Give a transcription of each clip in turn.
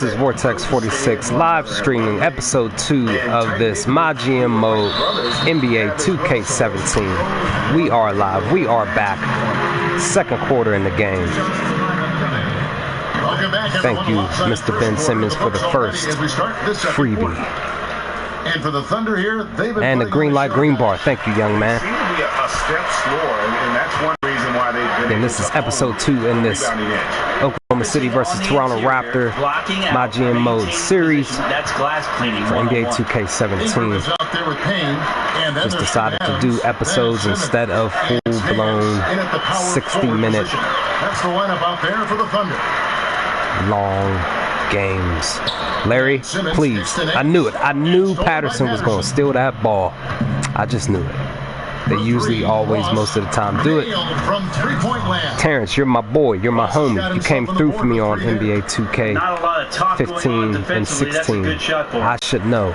This is VortexFortySix live streaming episode 2 of this MyGM mode NBA2K17. We are live. We are back. Second quarter in the game. Thank you, Mr. Ben Simmons, for the first freebie. And for the Thunder here, they've been and the green light, green bar. Thank you, young man. Seem to be a step slower, and that's one reason why they've been. And this is episode 2 in this Oklahoma City versus Toronto Raptor MyGM mode series for NBA2K17. Just decided to do episodes instead of full-blown 60-minute That's the lineup out there for the Thunder. long games. Larry, please. I knew it. I knew Patterson was going to steal that ball. I just knew it. They usually always, most of the time, do it. Terrence, you're my boy. You're my homie. You came through for me on NBA 2K15 and 16. I should know.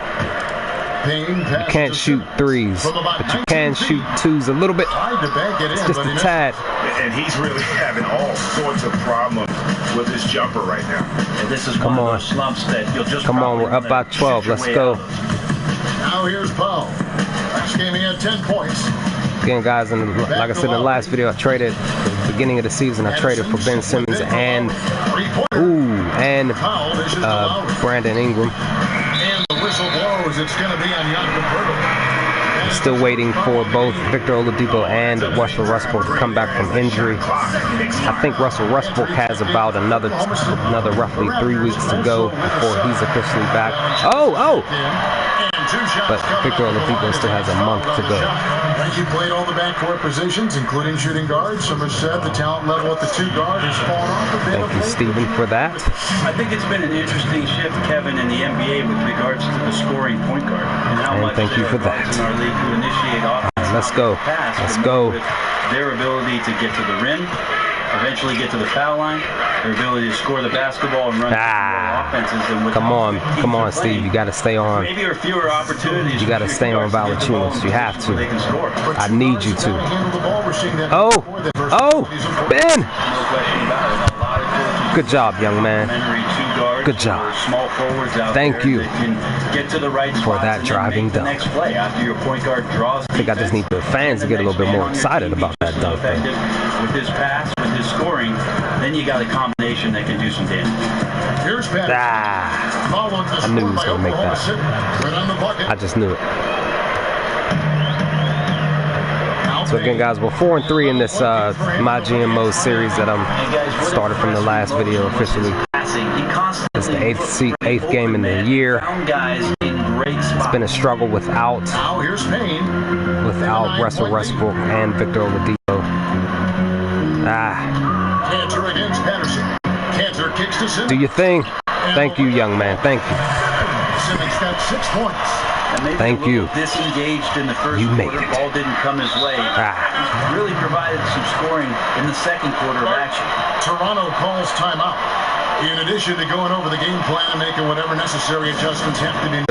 You can't shoot threes, but you can shoot twos a little bit. It's just a tad. And he's really having all sorts of problems with his jumper right now. And this is one of those slumps that you'll just come on, we're up by 12. Let's go. Now here's Paul. Last game he had 10 points. Again, guys, like I said in the last video, I traded at the beginning of the season. I traded for Ben Simmons and Brandon Ingram. And the whistle blows. It's going to be on I'm still waiting for both Victor Oladipo and Russell Westbrook to come back from injury. I think Russell Westbrook has about another roughly 3 weeks to go before he's officially back. But Victor Oladipo still has a month to go. He played all the backcourt positions, including shooting guards. Some have said the talent level at the 2 guard has fallen off a bit. Thank you, Stephen, for that. I think it's been an interesting shift, Kevin, in the NBA with regards to the scoring point guard and how much thank you for that. In our league to initiate offense. Let's go. Let's go. Their ability to get to the rim, eventually get to the foul line, their ability to score the basketball and run offenses. And come on, Steve. You got to stay on. Maybe there are fewer opportunities. You got to stay on Valanciunas. You have to. I need you to. Ben. Good job, young man. Good job. Thank you for that driving dunk. I think I just need the fans to get a little bit more excited about that dunk. With his pass, with his scoring, then you got a combination that can do some damage. I knew he was going to make that. I just knew it. So again, guys, we're 4-3 in this MyGM mode series that I'm started from the last video officially. It's the eighth game in the year. It's been a struggle without Russell Westbrook and Victor Oladipo. Do your thing. Thank you, young man. Thank you. Thank you. Disengaged in the first quarter. The ball didn't come his way. Really provided some scoring in the second quarter of action. Toronto calls timeout. In addition to going over the game plan and making whatever necessary adjustments have to be made.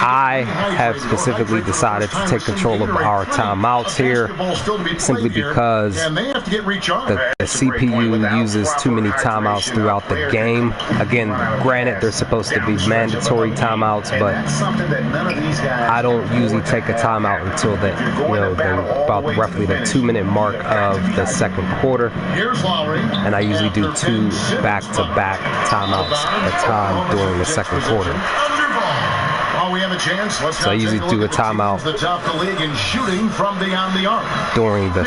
I have specifically decided to take control of our timeouts here simply because the CPU uses too many timeouts throughout the game. Again, granted, they're supposed to be mandatory timeouts, but I don't usually take a timeout until about roughly the 2-minute mark of the second quarter, and I usually do 2 back-to-back timeouts at a time during the second quarter. So I usually do a timeout during the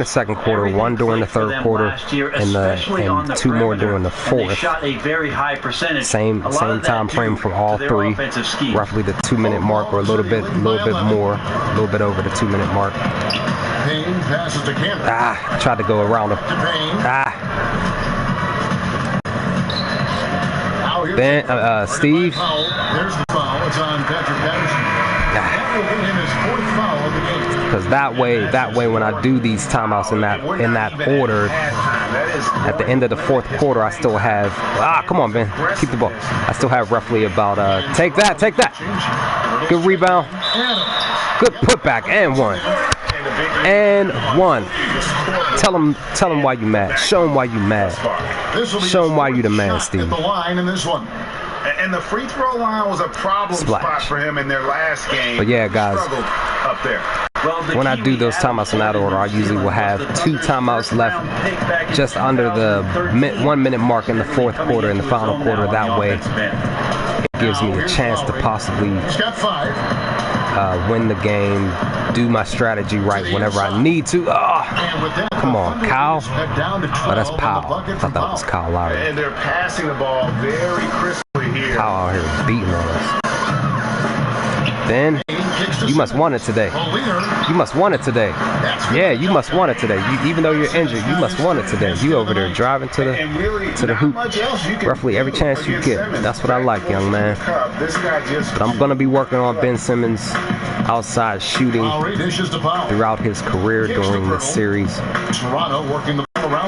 second quarter, 1 during the third quarter, and 2 more during the fourth. Same time frame for all 3, roughly the 2-minute mark, or a little bit more, a little bit over the 2-minute mark. Tried to go around him. Ben, Steve. Because that way, when I do these timeouts in that order, at the end of the fourth quarter, I still have. Come on, Ben, keep the ball. I still have roughly about. Take that. Good rebound. Good putback and one. Tell him why you mad. Show him why you mad. Show him why you the man, Steve. The line in this one. And the free throw line was a problem spot for him in their last game. But yeah, guys, up there. When I do those timeouts in that order, I usually will have 2 timeouts left just under the 1 minute mark in the fourth quarter, in the final quarter. That way, it gives me a chance to possibly win the game, do my strategy right whenever I need to. Oh, come on, Kyle. Oh, that's Powell. I thought that was Kyle Lowry. And they're passing the ball very crisply here. Kyle out here beating on us. Then, you must want it today. You must want it today. Yeah, you must want it today. Even though you're injured, you must want it today. You over there driving to the hoop roughly every chance you get. That's what I like, young man. But I'm going to be working on Ben Simmons' outside shooting throughout his career during this series,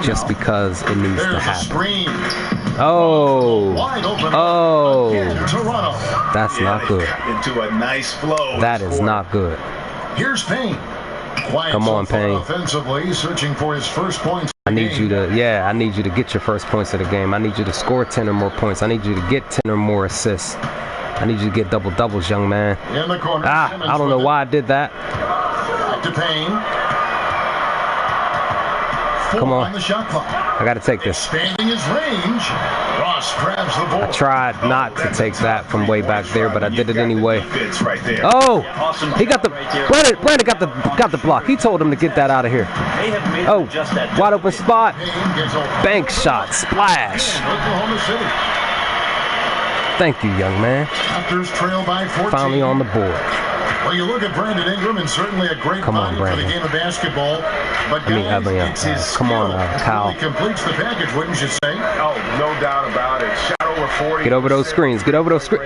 just because it needs to happen. Oh, that's not good. Into a nice flow. That is not good. Here's Payne. Come on, Payne. Offensively, searching for his first points. I need you to get your first points of the game. I need you to score 10 or more points. I need you to get 10 or more assists. I need you to get double doubles, young man. In the corner, I don't know why I did that. Back to Payne. Come on. The shot clock. I got to take this. Expanding his range. Ross grabs the ball. I tried not to take that from way back there, but I did it anyway. Oh, he got the Brandon got the block. He told him to get that out of here. Oh, wide open spot. Bank shot, splash. Thank you, young man. Trail by 14. Finally on the board. Well, you look at Brandon Ingram, and certainly a great body for the game of basketball. But come on, Kyle. Really completes the package, wouldn't you say? Oh, no doubt about it. Shot over 40. Get over those screens. Get over those screens.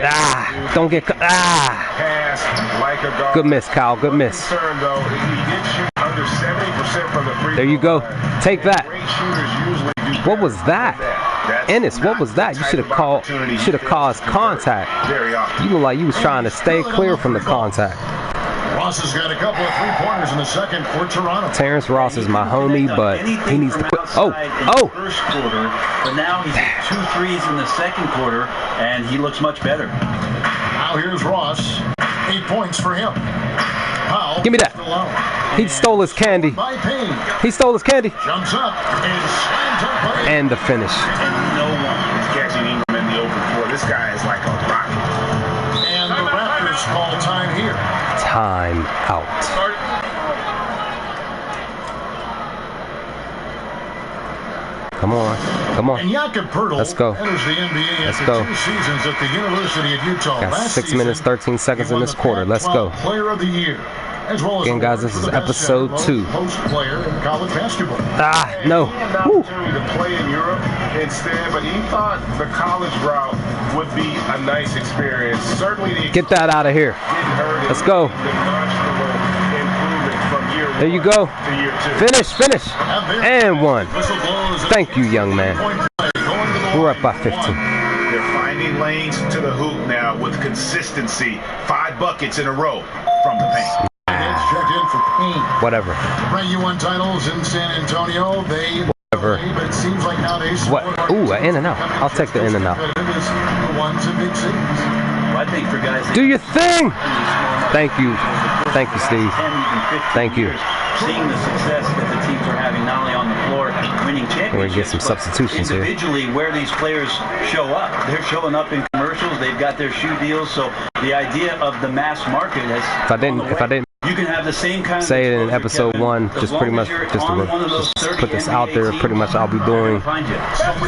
Don't get Pass like a guard. Good miss, Kyle. Good miss. He did shoot under 70% from the free there you go. Take that. Great shooters usually do. What was that? Ennis, what was that? You should have caused contact. You look like you was trying to stay clear from the contact. Ross has got a couple of 3-pointers in the second for Toronto. Terrence Ross is my homie, but he needs to quit. First quarter, but now he's hit 2 threes in the second quarter, and he looks much better. Now here's Ross. 8 points for him. Powell. Give me that. He stole his candy. He stole his candy. Jumps up and slams up. And the finish. And no one is catching Ingram in the open floor. This guy is like a rocket. And the Raptors call time here. Time out. Come on. Come on. And Jakob Poeltl Let's go. enters the NBA Let's after go. 2 seasons at the University of Utah. Got Last 6 minutes, 13 seconds in this quarter. Let's go. Player of the year. As well as again, guys, this is episode 2. Post player in college basketball. No. He had an opportunity to play in Europe instead, but he thought the college route would be a nice experience. Certainly, get that out of here. Let's go. There you go. Finish. And 1. Thank you, young man. We're up by 15. They're finding lanes to the hoop now with consistency. 5 buckets in a row from the paint. Checked in for Payne. Whatever. Bring you 1 titles in San Antonio. Whatever. But it seems like nowadays. What? Ooh, an in and out. I'll take the in and out. One's a big cities. Well, I think for guys. Do your thing. Thank you, Steve. Thank you. Seeing the success that the teams are having, not only on the floor, winning championships, we're gonna get some substitutions here. Individually, where these players show up, they're showing up in commercials. They've got their shoe deals. So the idea of the mass market has. If I didn't. You can have the same kind of say it in episode 1, just pretty much, just to put this out there. Pretty much, I'll be doing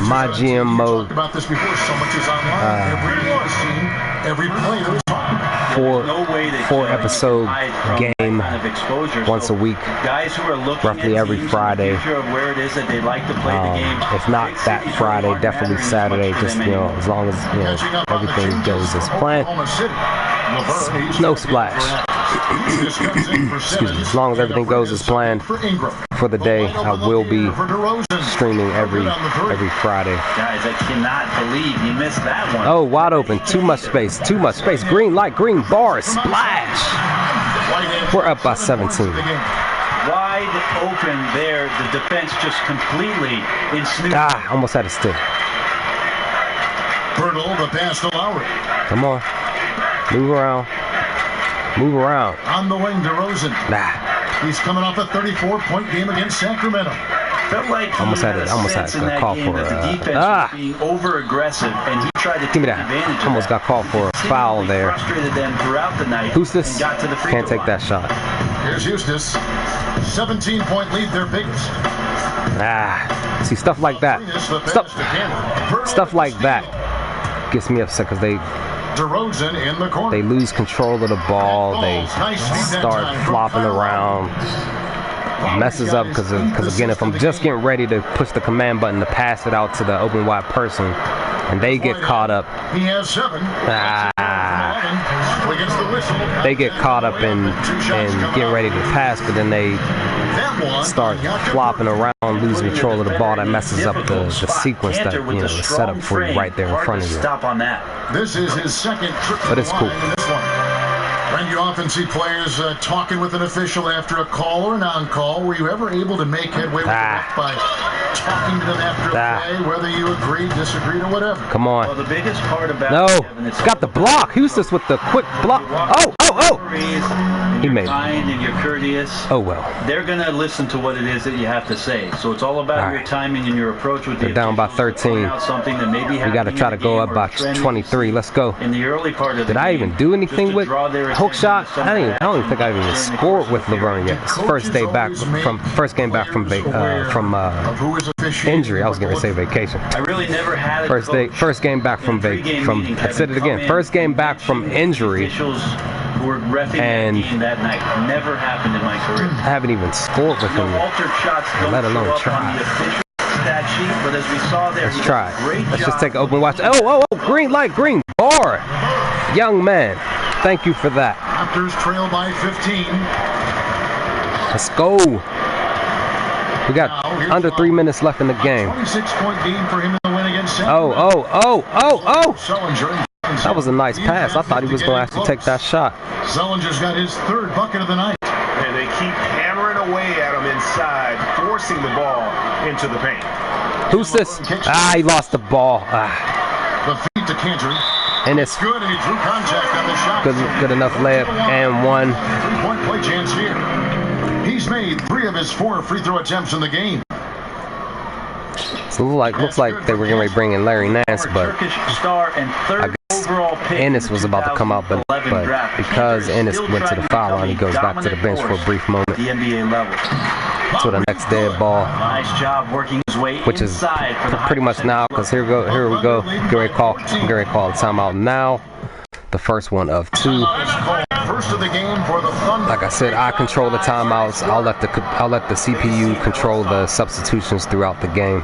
MyGM mode. About this before, so much is online. Every player is four episode game once a week, roughly every Friday. If not that Friday, definitely Saturday. Just as long as everything goes as planned. No splash. Excuse me. As long as everything goes as planned for the day, I will be streaming every Friday. Guys, I cannot believe you missed that one. Oh, wide open. Too much space. Green light, green bars. Splash. We're up by 17. wide open there. The defense just completely in snooze. Almost had a steal. Hurdle the pass to Lowry. Come on. Move around. Move around. On the wing, DeRozan. He's coming off a 34-point game against Sacramento. Felt like he almost had a call for the defense was being over aggressive, and he tried to take advantage of almost got called for a foul there. Frustrated them throughout the night. Who's this? Got to the free Can't throw take that shot. Here's Eustace. 17-point lead, their biggest. See, stuff like that. Stuff like that gets me upset because they DeRozan in the corner. They lose control of the ball. They start flopping around. Messes up because again, if I'm just getting ready to push the command button to pass it out to the open wide person, and they get caught up. He has 7. They get caught up in getting ready to pass, but then they start flopping around, losing control of the ball. That messes up the sequence that the setup for you right there in front of you. Stop on that. This is his second trip to but it's cool. And you often see players talking with an official after a call or a non-call. Were you ever able to make headway with the ref by talking to them after a play, whether you agreed, disagreed, or whatever? Come on. Well, the biggest part about got the block. Eustace with the quick block. Oh! He made it. And you're courteous. Oh, well. They're going to listen to what it is that you have to say. So it's all about your timing and your approach with the down by 13. Something that maybe we got to try to go up by 23. Let's go. In the early part of Did I even do anything with hook shot? I don't even think I even scored with LeBron yet. It's first game back from injury. I was going to say vacation. I really never had a first game back from I said it again. First game back from injury. Were reffing that game that night. Never happened in my career. I haven't even scored with him, altered shots let alone try. Stat sheet, but as we saw there, let's try. Let's just take an open watch. Oh! Green light, green bar. Young man, thank you for that. Raptors trail by 15. Let's go. We got under 3 minutes left in the game. 26-point game for him in the win against Oh! Sullinger. That was a nice pass. I thought he was going to actually take that shot. Sullinger's got his 3rd bucket of the night. And they keep hammering away at him inside, forcing the ball into the paint. Who's this? He lost the ball. The feed to Cantor. And it's good, and he drew contact on the shot. Good enough layup and 1. 3-point play chance here. He's made 3 of his 4 free throw attempts in the game. So looks like they were going to bring in Larry Nance, but I guess Ennis was about to come out, but because Ennis went to the foul line, he goes back to the bench for a brief moment. The NBA level. To the next dead ball, nice job working his way which is pretty much now, because here we go. Get ready to call a timeout now. The first one of 2. First of the game for the Thunder. Like I said, I control the timeouts. I'll let the CPU control the substitutions throughout the game.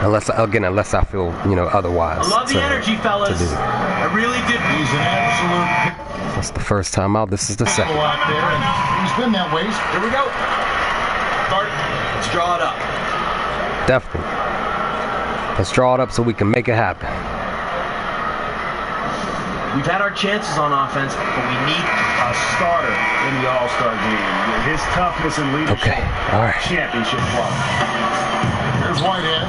Unless I feel otherwise. I love the energy, fellas. I really did. He's an absolute. That's the first timeout. This is the second. Out there, and he's been that way. Here we go. Start. Let's draw it up. Definitely. Let's draw it up so we can make it happen. We've had our chances on offense, but we need a starter in the All-Star game. His toughness and leadership. Okay. All right. Championship quality. There's Whitehead.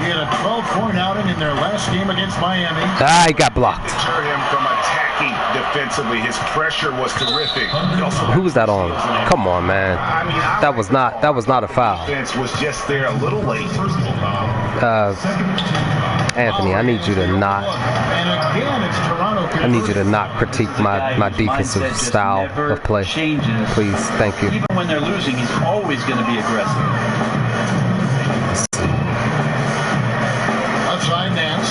He had a 12-point outing in their last game against Miami. He got blocked. Deter him from attacking defensively. His pressure was terrific. Who was that on? Come on, man. That was not a foul. Defense was just there a little late. Anthony, I need you to not. I need you to not critique my defensive style of play. Please, thank you. Even when they're losing, he's always going to be aggressive. Outside Nance.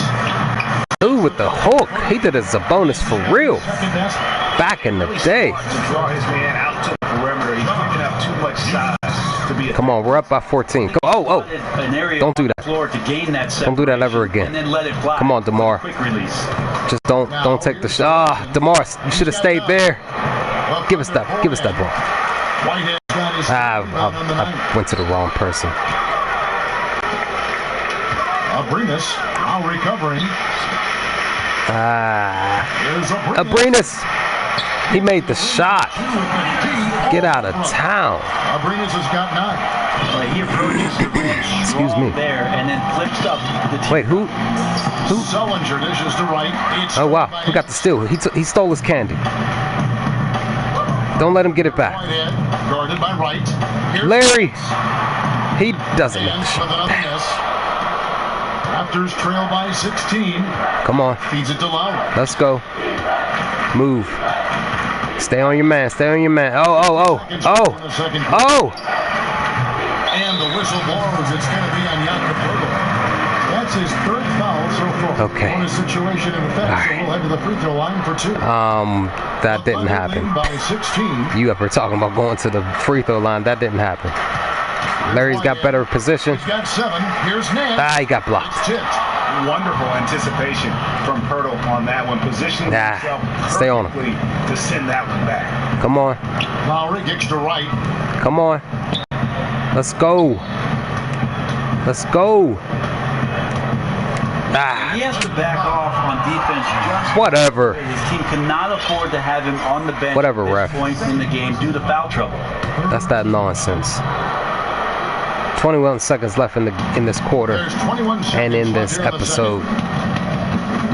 Ooh, with the hook. He did it as a bonus for real. Back in the day. Draw his man out to the perimeter. He's picking up too much size. Come on, we're up by 14. Oh! Don't do that. Don't do that ever again. Come on, DeMar. Just don't take the shot. DeMar, you should have stayed there. Give us that ball. I went to the wrong person. Abrinas now recovering. Abrinas. He made the shot. Get out of town. Abrinas has got 9. He approaches the rim. Excuse me. There and then flips up. Wait, who? Sullinger dishes to right. Oh wow, who got the steal? He stole his candy. Don't let him get it back. Guarded by Wright. Larry. He doesn't. Raptors trail by 16. Come on. Feeds it to Lowry. Let's go. Move. Stay on your man. Stay on your man. Oh. And the whistle blows. It's going to be on Jakob. That's his 3rd foul so far. Okay. On a situation in effect, so we'll head to the free throw line for 2. That didn't happen. By 16. You ever talking about going to the free throw line? That didn't happen. Larry's got better position. He's got 7. Here's Nance. He got blocked. Wonderful anticipation from Pirtle on that one. Positioning himself stay on him. To send that one back. Come on. Lowry kicks to right. Come on. Let's go. Let's go. He has to back off on defense. Whatever. His team cannot afford to have him on the bench Whatever, at ref. this point in the game due to foul trouble. That's that nonsense. 21 seconds left in this quarter and in this episode.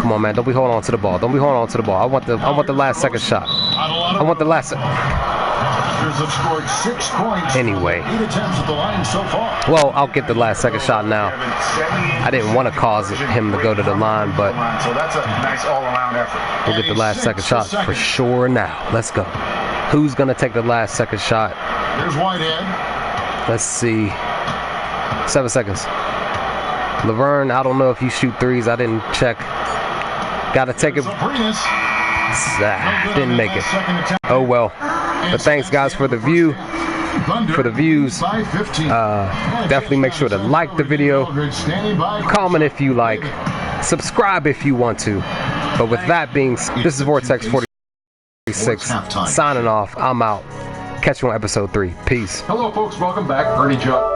Come on, man. Don't be holding on to the ball. Don't be holding on to the ball. I want the last second shot. I want the last. Have scored 6 points. Anyway. 8 attempts at the line so far. Well, I'll get the last second shot now. I didn't want to cause him to go to the line, but so that's a nice all-around effort. we'll get the last second shot for sure now. Let's go. Who's going to take the last second shot? Here's Whitehead. Let's see. 7 seconds. Laverne, I don't know if you shoot threes. I didn't check. Got to take it. Didn't make it. Oh well. But thanks guys for the view. For the views. Definitely make sure to like the video. Comment if you like. Subscribe if you want to. But with that being, this is VortexFortySix signing off. I'm out. Catch you on episode 3. Peace. Hello folks, welcome back. Ernie Joe.